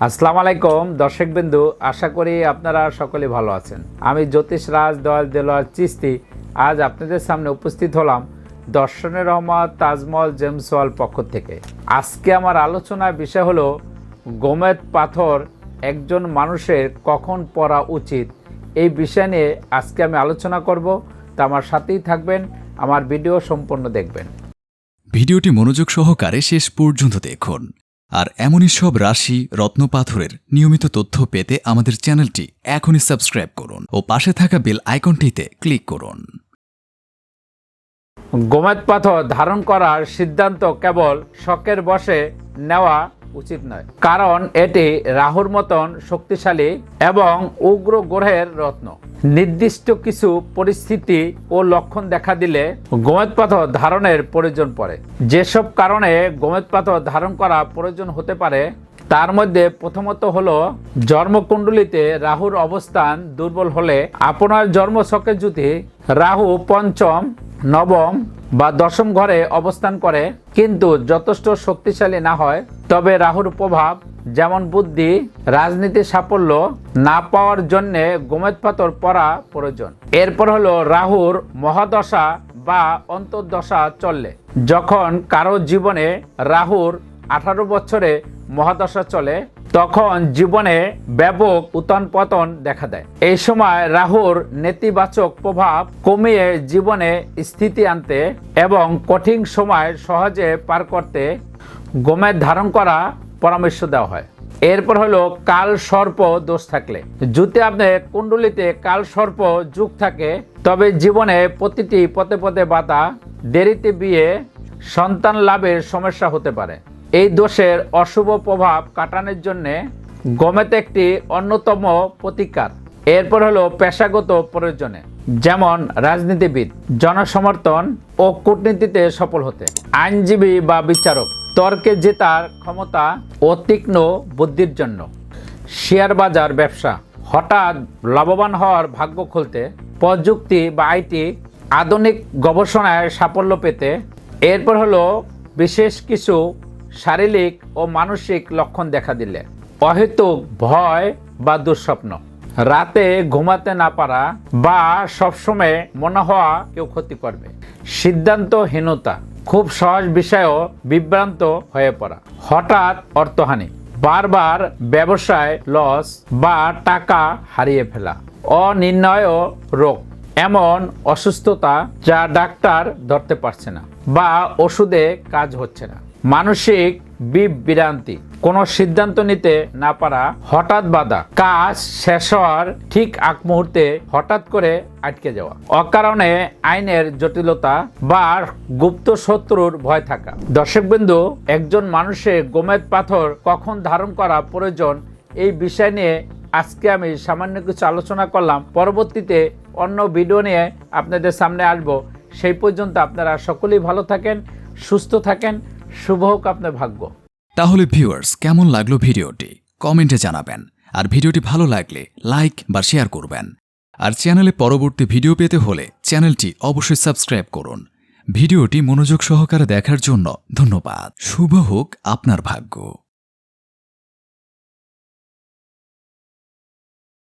আসসালামু আলাইকুম দর্শকবৃন্দু, আশা করি আপনারা সকলে ভালো আছেন। আমি জ্যোতিষ রাজ দয়াল দেলোয়ার চিস্তি আজ আপনাদের সামনে উপস্থিত হলাম দর্শনের রহমত তাজমহল জেমস ওয়াল পক্ষ থেকে। আজকে আমার আলোচনার বিষয় হলো গোমেদ পাথর একজন মানুষের কখন পরা উচিত। এই বিষয় নিয়ে আজকে আমি আলোচনা করব, তা আমার সাথেই থাকবেন, আমার ভিডিও সম্পূর্ণ দেখবেন। ভিডিওটি মনোযোগ সহকারে শেষ পর্যন্ত দেখুন। আর এমনই সব রাশি রত্নপাথরের নিয়মিত তথ্য পেতে আমাদের চ্যানেলটি এখনই সাবস্ক্রাইব করুন ও পাশে থাকা বেল আইকনটিতে ক্লিক করুন। গোমেদ পাথর ধারণ করার সিদ্ধান্ত কেবল শখের বশে নেওয়া উচিত নয়, কারণ এটি রাহুর মতন শক্তিশালী এবং উগ্র গ্রহের রত্ন। নির্দিষ্ট কিছু পরিস্থিতি ও লক্ষণ দেখা দিলে গোমেদ পাথর ধারণের প্রয়োজন পড়ে। যেসব কারণে গোমেদ পাথর ধারণ করা প্রয়োজন হতে পারে তার মধ্যে প্রথমত হলো জন্মকুণ্ডলিতে রাহুর অবস্থান দুর্বল হলে। আপনার জন্মছকে যদি রাহু পঞ্চম, নবম বা দশম ঘরে অবস্থান করে কিন্তু যথেষ্ট শক্তিশালী না হয়, তবে রাহুর প্রভাব যেমন বুদ্ধি, রাজনীতি সাফল্য না পাওয়ার জন্য গোমেদ পাথর পরা প্রয়োজন। এরপর হলো রাহুর মহাদশা বা অন্তর্দশা চললে। যখন কারো জীবনে রাহুর 18 বছরে মহাদশা চলে তখন জীবনে ব্যাপক উত্থান পতন দেখা দেয়। এই সময় রাহুর নেতিবাচক প্রভাব কমিয়ে জীবনে স্থিতি আনতে এবং কঠিন সময় সহজে পার করতে গোমেদ ধারণ করা পরামর্শ দেওয়া হয়। এরপর হলো কাল সর্প দোষ থাকলে। যদি আপনার কুণ্ডলিতে কাল সর্প যোগ থাকে তবে জীবনে প্রতিটি পথে পথে বাধা, দেরিতে বিয়ে, সন্তান লাভের সমস্যা হতে পারে। এই দোষের অশুভ প্রভাব কাটানোর জন্য গোমেদ একটি অন্যতম প্রতিকার। এরপর হলো পেশাগত প্রয়োজনে, যেমন রাজনীতিবিদ, জনসমর্থন ও কূটনীতিতে সফল হতে, আইনজীবী বা বিচারক, তর্কে জেতার ক্ষমতা ও তীক্ষ্ণ বুদ্ধির জন্য, শেয়ার বাজার ব্যবসা, হঠাৎ লাভবান হওয়ার ভাগ্য খুলতে, প্রযুক্তি বা আইটি, আধুনিক গবেষণায় সাফল্য পেতে। এরপর হলো বিশেষ কিছু শারীরিক ও মানসিক লক্ষণ দেখা দিলে, অহেতুক ভয় বা দুঃস্বপ্ন, রাতে ঘুমাতে না পারা বা সবসময় মনে হওয়া কেউ ক্ষতি করবে, সিদ্ধান্তহীনতা, খুব সহজ বিষয়েও বিভ্রান্ত হয়ে পড়া, হঠাৎ অর্থহানি, বারবার ব্যবসায় লস বা টাকা হারিয়ে ফেলা, অনির্ণয় রোগ, এমন অসুস্থতা যা ডাক্তার ধরতে পারছে না বা ওষুধে কাজ হচ্ছে না, মানসিক বিভ্রান্তি, কোনো সিদ্ধান্ত নিতে না পারা, হঠাৎ বাধা, কাজ শেষ হওয়ার ঠিক আগ মুহূর্তে হঠাৎ করে আটকে যাওয়া, অকারণে আইনের জটিলতা বা গুপ্ত শত্রুর ভয় থাকা। দর্শকবৃন্দু, একজন মানুষের গোমেদ পাথর কখন ধারণ করা প্রয়োজন এই বিষয় নিয়ে আজকে আমি সামান্য কিছু আলোচনা করলাম। পরবর্তীতে অন্য ভিডিও নিয়ে আপনাদের সামনে আসব। সেই পর্যন্ত আপনারা সকলেই ভালো থাকেন, সুস্থ থাকেন, শুভ হোক আপনার ভাগ্য। তাহলে ভিউয়ার্স, কেমন লাগলো ভিডিওটি কমেন্টে জানাবেন। আর ভিডিওটি ভালো লাগলে লাইক বা শেয়ার করবেন। আর চ্যানেলে পরবর্তী ভিডিও পেতে হলে চ্যানেলটি অবশ্যই সাবস্ক্রাইব করুন। ভিডিওটি মনোযোগ সহকারে দেখার জন্য ধন্যবাদ। শুভ হোক আপনার ভাগ্য।